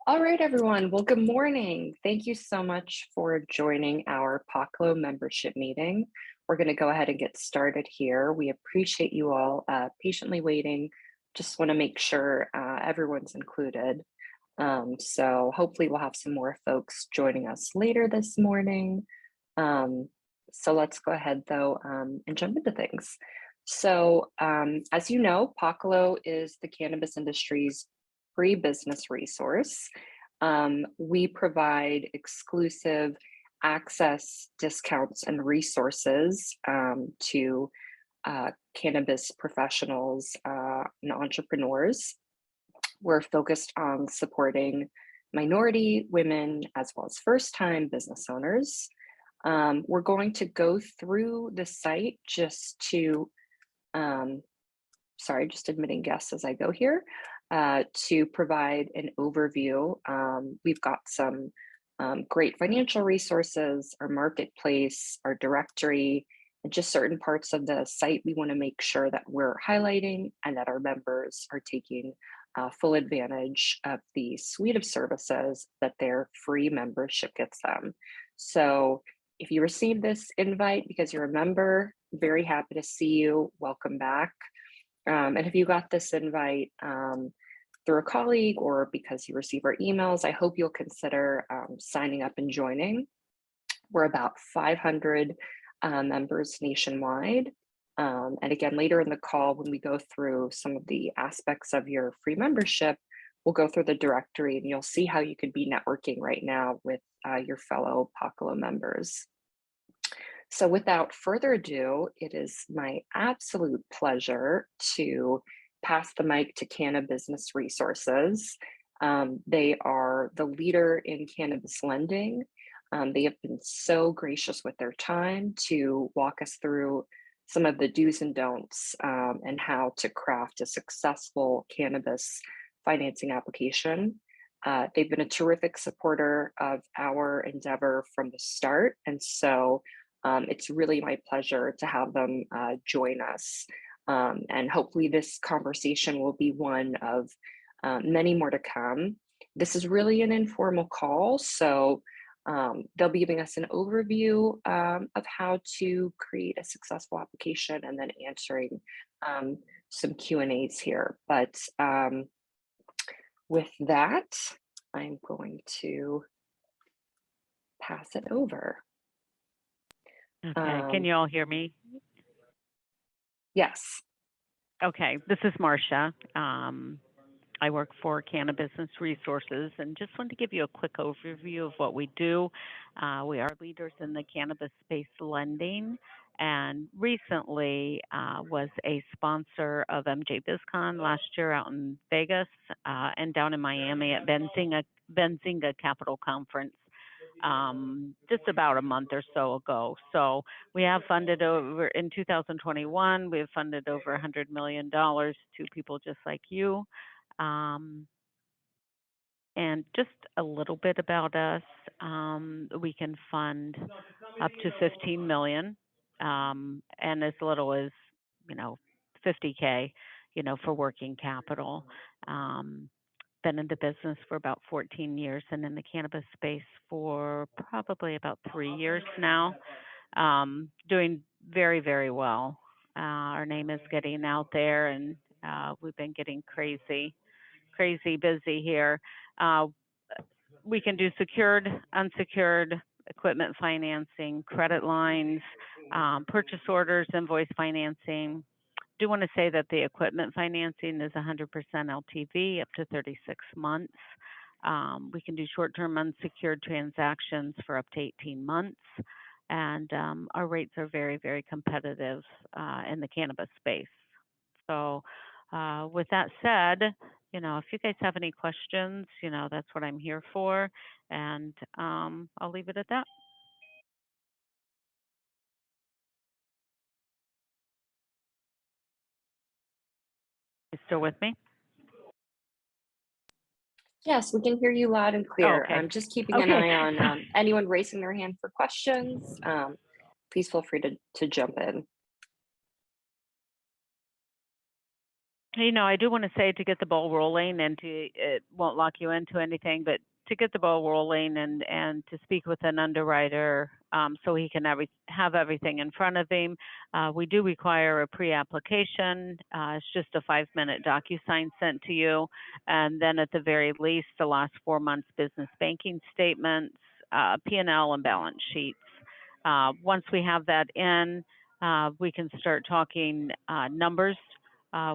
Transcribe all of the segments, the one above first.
All right, everyone. Well, good morning. Thank you so much for joining our PACLO membership meeting. We're going to go ahead and get started here. We appreciate you all patiently waiting. Just want to make sure everyone's included. So hopefully we'll have some more folks joining us later this morning. So let's go ahead though and jump into things. So as you know, PACLO is the cannabis industry's free business resource. We provide exclusive access, discounts, and resources to cannabis professionals and entrepreneurs. We're focused on supporting minority, women, as well as first-time business owners. We're going to go through the site just to, just admitting guests as I go here, to provide an overview. We've got some great financial resources, our marketplace, our directory, and just certain parts of the site we want to make sure that we're highlighting and that our members are taking full advantage of the suite of services that their free membership gets them. So if you received this invite because you're a member, very happy to see you. Welcome back. And if you got this invite through a colleague or because you receive our emails, I hope you'll consider signing up and joining. We're about 500 members nationwide. And again, later in the call, when we go through some of the aspects of your free membership, we'll go through the directory and you'll see how you could be networking right now with your fellow PACLO members. So without further ado, it is my absolute pleasure to pass the mic to Canna Business Resources. They are the leader in cannabis lending. They have been so gracious with their time to walk us through some of the do's and don'ts and how to craft a successful cannabis financing application. They've been a terrific supporter of our endeavor from the start. And so it's really my pleasure to have them join us. And hopefully this conversation will be one of many more to come. This is really an informal call, so they'll be giving us an overview of how to create a successful application and then answering some Q&As here. But with that, I'm going to pass it over. Okay, can you all hear me? Yes. Okay, this is Marcia. I work for Canna Business Resources and just wanted to give you a quick overview of what we do. We are leaders in the cannabis space lending and recently was a sponsor of MJ BizCon last year out in Vegas and down in Miami at Benzinga Capital Conference just about a month or so ago. So we have funded over, in 2021, we have funded over $100 million to people just like you. And just a little bit about us, we can fund up to 15 million and as little as, 50K, for working capital. Been in the business for about 14 years and in the cannabis space for probably about 3 years now. Doing very, very well. Our name is getting out there and we've been getting crazy busy here. We can do secured, unsecured equipment financing, credit lines, purchase orders, invoice financing. Do want to say that the equipment financing is 100% LTV up to 36 months. We can do short-term unsecured transactions for up to 18 months. And our rates are very, very competitive in the cannabis space. So with that said, if you guys have any questions, that's what I'm here for. And I'll leave it at that. You still with me? Yes, we can hear you loud and clear. Okay. I'm just keeping an eye on anyone raising their hand for questions. Please feel free to jump in. I do want to say to get the ball rolling and it won't lock you into anything, but to get the ball rolling and to speak with an underwriter so he can have everything in front of him, we do require a pre-application. It's just a 5-minute DocuSign sent to you. And then at the very least, the last 4 months business banking statements, P&L and balance sheets. Once we have that in, we can start talking numbers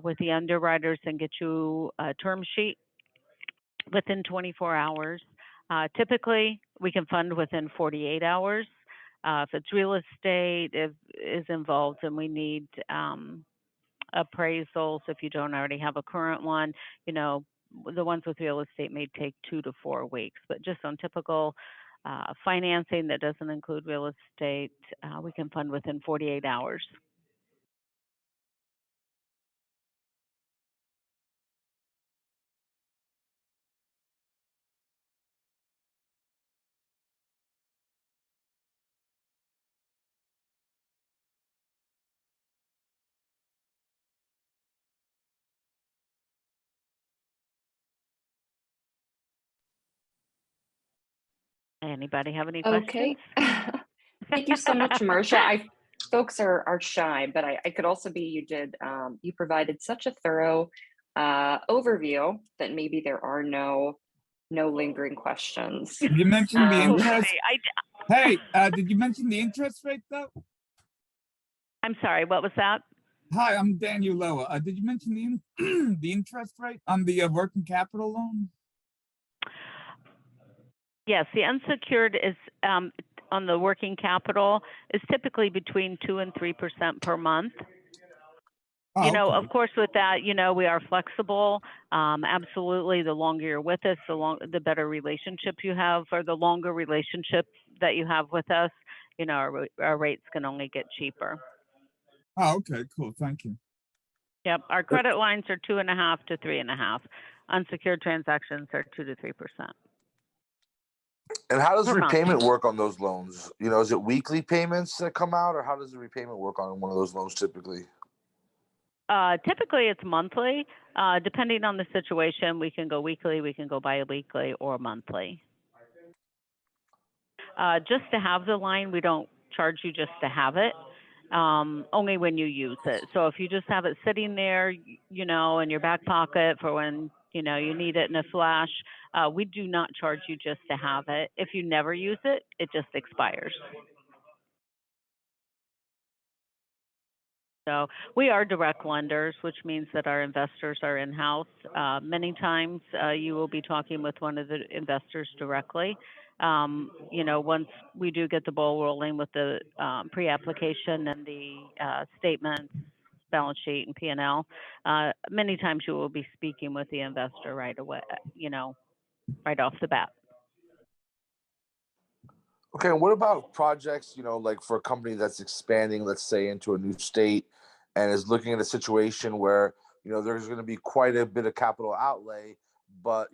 with the underwriters and get you a term sheet within 24 hours. Typically, we can fund within 48 hours. If it's real estate is involved and we need appraisals, if you don't already have a current one, the ones with real estate may take 2 to 4 weeks. But just on typical financing that doesn't include real estate, we can fund within 48 hours. Anybody have any questions? Okay. Thank you so much, Marcia. Folks are shy, but I could also be you provided such a thorough overview that maybe there are no lingering questions. You mentioned the Um, interest. Hey, did you mention the interest rate though? I'm sorry, what was that? Hi, I'm Daniel Loa. Did you mention the interest rate on the working capital loan? Yes, the unsecured is on the working capital is typically between 2 and 3% per month. Oh, okay. Of course, with that, we are flexible. Absolutely, the longer you're with us, the better relationship you have, or the longer relationship that you have with us, our rates can only get cheaper. Oh, okay, cool. Thank you. Yep, our credit lines are 2.5 to 3.5. Unsecured transactions are 2 to 3%. And how does Per month. repayment work on those loans? Is it weekly payments that come out, or how does the repayment work on one of those loans typically? Typically, it's monthly. Depending on the situation, we can go weekly, we can go bi-weekly, or monthly. Just to have the line, we don't charge you just to have it, only when you use it. So if you just have it sitting there, in your back pocket for when, you need it in a flash, we do not charge you just to have it. If you never use it, it just expires. So we are direct lenders, which means that our investors are in-house. Many times you will be talking with one of the investors directly. Once we do get the ball rolling with the pre-application and the statements, balance sheet, and P&L, many times you will be speaking with the investor right away, right off the bat. Okay, and what about projects, like for a company that's expanding, let's say, into a new state and is looking at a situation where, there's going to be quite a bit of capital outlay, but,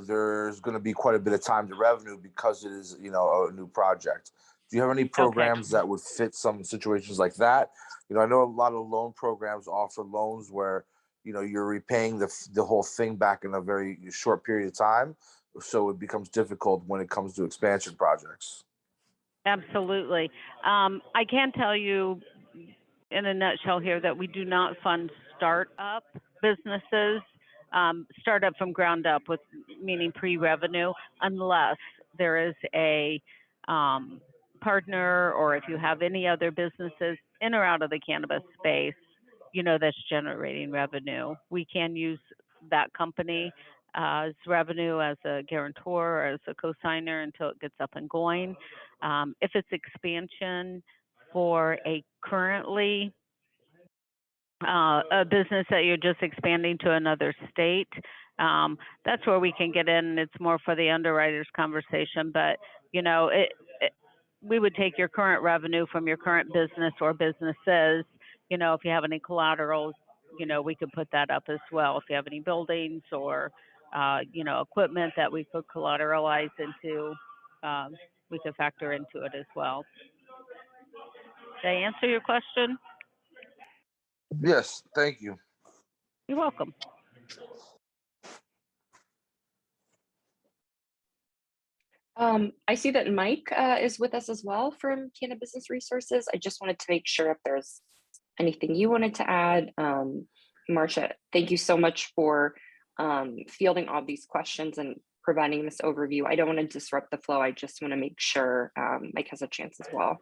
there's going to be quite a bit of time to revenue because it is, a new project. Do you have any programs that would fit some situations like that? I know a lot of loan programs offer loans where, you're repaying the whole thing back in a very short period of time. So it becomes difficult when it comes to expansion projects. Absolutely. I can tell you in a nutshell here that we do not fund startup businesses, startup from ground up, with meaning pre-revenue, unless there is a partner, or if you have any other businesses in or out of the cannabis space, that's generating revenue. We can use that company as revenue, as a guarantor, or as a co-signer until it gets up and going. If it's expansion for a currently a business that you're just expanding to another state, that's where we can get in. It's more for the underwriters conversation, but we would take your current revenue from your current business or businesses. If you have any collaterals, we could put that up as well. If you have any buildings or equipment that we could collateralize into, we could factor into it as well. Did I answer your question? Yes, thank you. You're welcome. I see that Mike is with us as well from Canna Business Resources. I just wanted to make sure if there's anything you wanted to add. Marcia, thank you so much for fielding all these questions and providing this overview. I don't want to disrupt the flow. I just want to make sure Mike has a chance as well.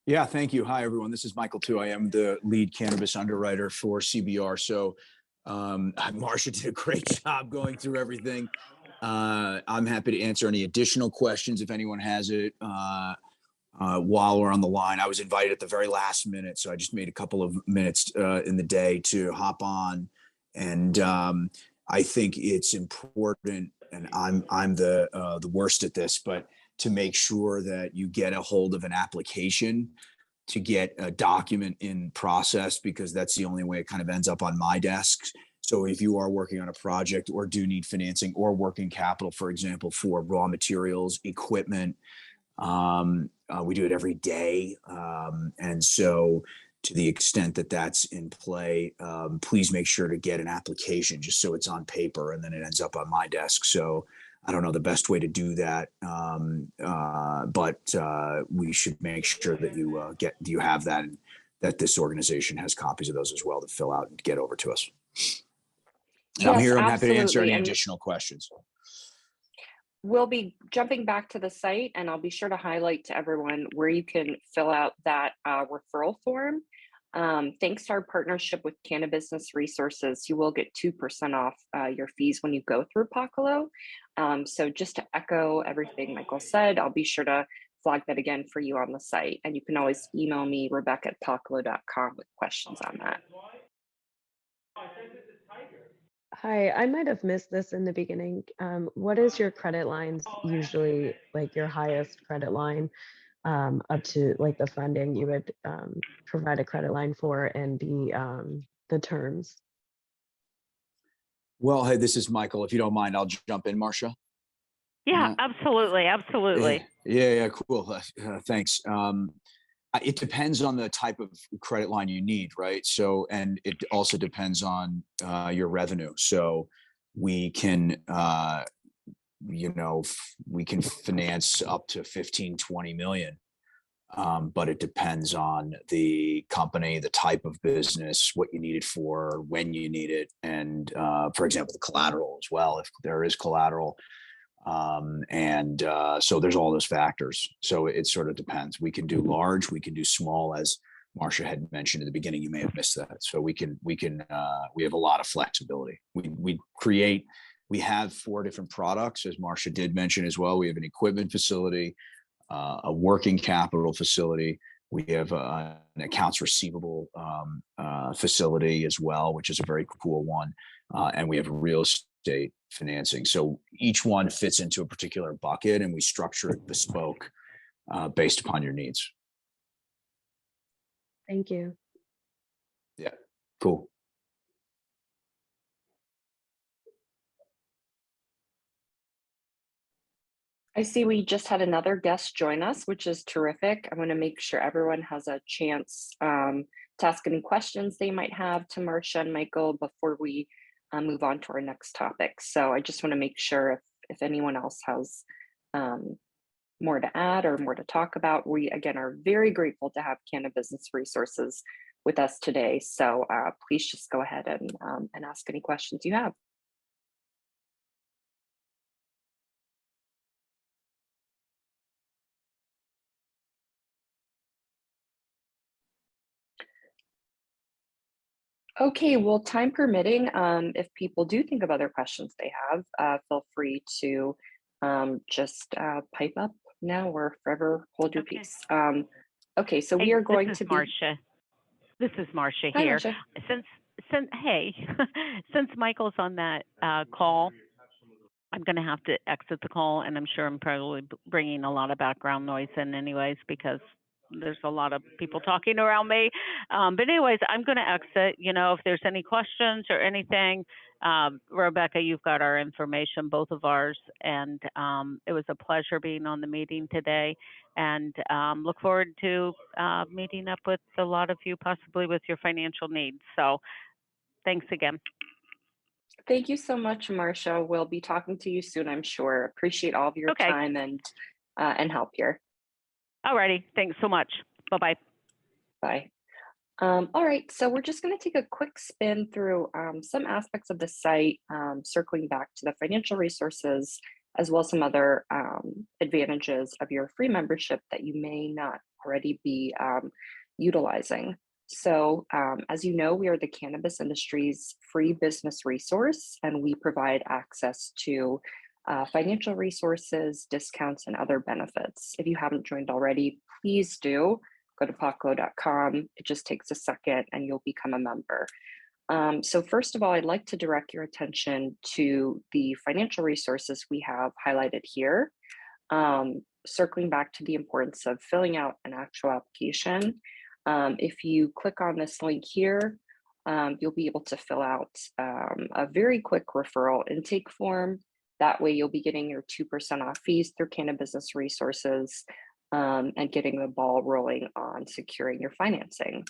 Yeah, thank you. Hi, everyone. This is Michael too. I am the lead cannabis underwriter for CBR. So Marcia did a great job going through everything. I'm happy to answer any additional questions if anyone has it while we're on the line. I was invited at the very last minute, so I just made a couple of minutes in the day to hop on. And I think it's important, and I'm the worst at this, but to make sure that you get a hold of an application to get a document in process, because that's the only way it kind of ends up on my desk. So if you are working on a project or do need financing or working capital, for example, for raw materials, equipment, we do it every day. And so to the extent that that's in play, please make sure to get an application just so it's on paper and then it ends up on my desk. So I don't know the best way to do that, but we should make sure that you have that, and that this organization has copies of those as well to fill out and get over to us. And I'm Yes, here. I'm happy to answer any absolutely. additional questions. We'll be jumping back to the site, and I'll be sure to highlight to everyone where you can fill out that referral form. Thanks to our partnership with Canna Business Resources, you will get 2% off your fees when you go through Pacalo. So just to echo everything Michael said, I'll be sure to flag that again for you on the site. And you can always email me, rebecca@pacalo.com, with questions on that. Hi, I might have missed this in the beginning. What is your credit lines usually, like your highest credit line, up to like the funding you would provide a credit line for, and the terms? Well, hey, this is Michael. If you don't mind, I'll jump in, Marcia. Yeah, absolutely. Absolutely. Yeah, cool. Thanks. It depends on the type of credit line you need, right? So, and it also depends on your revenue. So we can, we can finance up to 15, 20 million. But it depends on the company, the type of business, what you need it for, when you need it, and for example, the collateral as well, if there is collateral. So there's all those factors. So it sort of depends. We can do large, we can do small, as Marcia had mentioned in the beginning. You may have missed that. So we have a lot of flexibility. We have 4 different products, as Marcia did mention as well. We have an equipment facility, a working capital facility. We have an accounts receivable facility as well, which is a very cool one. And we have real estate financing. So each one fits into a particular bucket, and we structure it bespoke based upon your needs. Thank you. Yeah, cool. I see we just had another guest join us, which is terrific. I want to make sure everyone has a chance to ask any questions they might have to Marcia and Michael before we move on to our next topic. So I just want to make sure if anyone else has more to add or more to talk about. We, again, are very grateful to have Canna Business Resources with us today. So please just go ahead and ask any questions you have. Okay, well, time permitting, if people do think of other questions they have, feel free to just pipe up now or forever hold your peace. Okay, so we are going to be. Marcia. This is Marcia Hi, here. Marcia. Since Michael's on that call, I'm going to have to exit the call, and I'm sure I'm probably bringing a lot of background noise in anyways, because there's a lot of people talking around me. But anyways, I'm going to exit. If there's any questions or anything, Rebecca, you've got our information, both of ours. And it was a pleasure being on the meeting today, and look forward to meeting up with a lot of you, possibly with your financial needs. So thanks again. Thank you so much, Marcia. We'll be talking to you soon, I'm sure. Appreciate all of your Okay. time and help here. Alrighty. Thanks so much. Bye-bye. Bye. All right, so we're just going to take a quick spin through some aspects of the site, circling back to the financial resources, as well as some other advantages of your free membership that you may not already be utilizing. So, as you know, we are the cannabis industry's free business resource, and we provide access to financial resources, discounts, and other benefits. If you haven't joined already, please do. Go to paclo.com. It just takes a second and you'll become a member. So first of all, I'd like to direct your attention to the financial resources we have highlighted here. Circling back to the importance of filling out an actual application. If you click on this link here, you'll be able to fill out a very quick referral intake form. That way you'll be getting your 2% off fees through Canna Business Resources. And getting the ball rolling on securing your financing.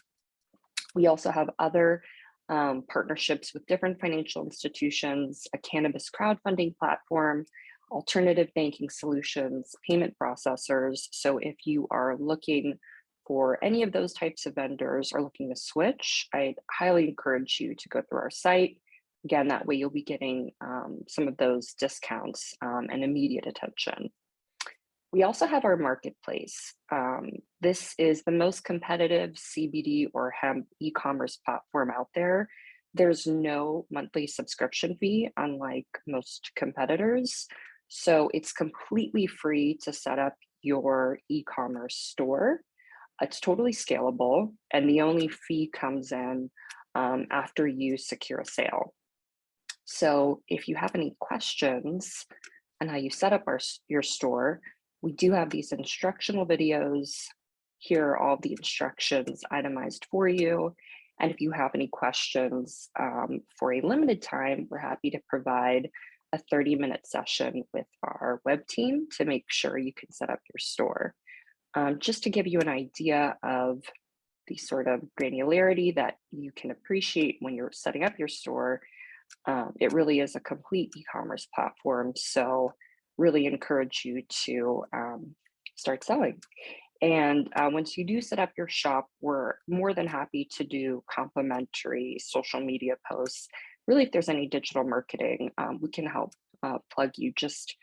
We also have other partnerships with different financial institutions, a cannabis crowdfunding platform, alternative banking solutions, payment processors. So if you are looking for any of those types of vendors or looking to switch, I'd highly encourage you to go through our site. Again, that way you'll be getting some of those discounts and immediate attention. We also have our marketplace. This is the most competitive CBD or hemp e-commerce platform out there. There's no monthly subscription fee, unlike most competitors. So it's completely free to set up your e-commerce store. It's totally scalable, and the only fee comes in after you secure a sale. So if you have any questions on how you set up your store, we do have these instructional videos. Here are all the instructions itemized for you. And if you have any questions for a limited time, we're happy to provide a 30-minute session with our web team to make sure you can set up your store. Just to give you an idea of the sort of granularity that you can appreciate when you're setting up your store, it really is a complete e-commerce platform. So really encourage you to start selling. And once you do set up your shop, we're more than happy to do complimentary social media posts. Really, if there's any digital marketing, we can help plug you. Just,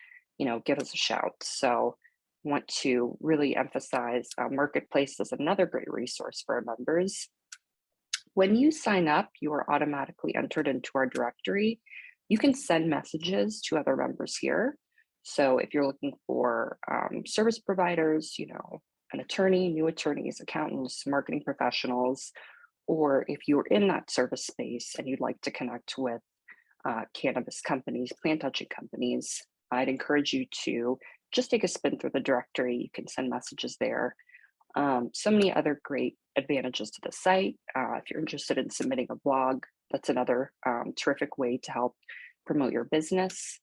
give us a shout. So want to really emphasize Marketplace is another great resource for our members. When you sign up, you are automatically entered into our directory. You can send messages to other members here. So if you're looking for service providers, an attorney, new attorneys, accountants, marketing professionals, or if you're in that service space and you'd like to connect with cannabis companies, plant touching companies, I'd encourage you to just take a spin through the directory. You can send messages there. So many other great advantages to the site. If you're interested in submitting a blog, that's another terrific way to help promote your business.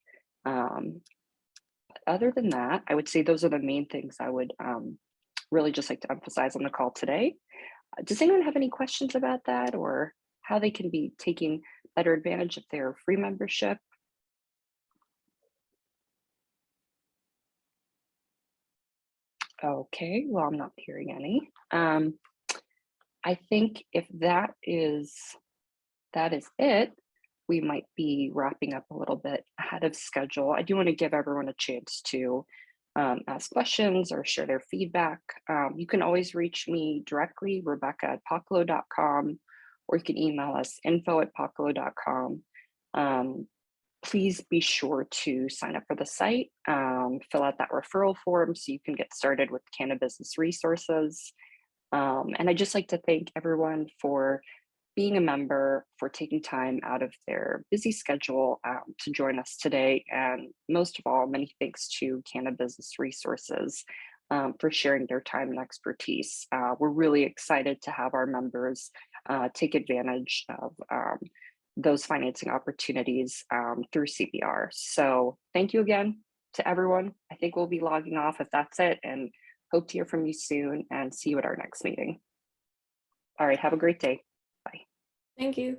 Other than that, I would say those are the main things I would really just like to emphasize on the call today. Does anyone have any questions about that, or how they can be taking better advantage of their free membership? Okay, well, I'm not hearing any. I think if that is it, we might be wrapping up a little bit ahead of schedule. I do want to give everyone a chance to ask questions or share their feedback. You can always reach me directly, rebecca@paclo.com, or you can email us info@paclo.com. Please be sure to sign up for the site, fill out that referral form so you can get started with Canna Business Resources. And I'd just like to thank everyone for being a member, for taking time out of their busy schedule to join us today. And most of all, many thanks to Canna Business Resources for sharing their time and expertise. We're really excited to have our members take advantage of those financing opportunities through CBR. So thank you again to everyone. I think we'll be logging off if that's it, and hope to hear from you soon and see you at our next meeting. All right, have a great day. Bye. Thank you.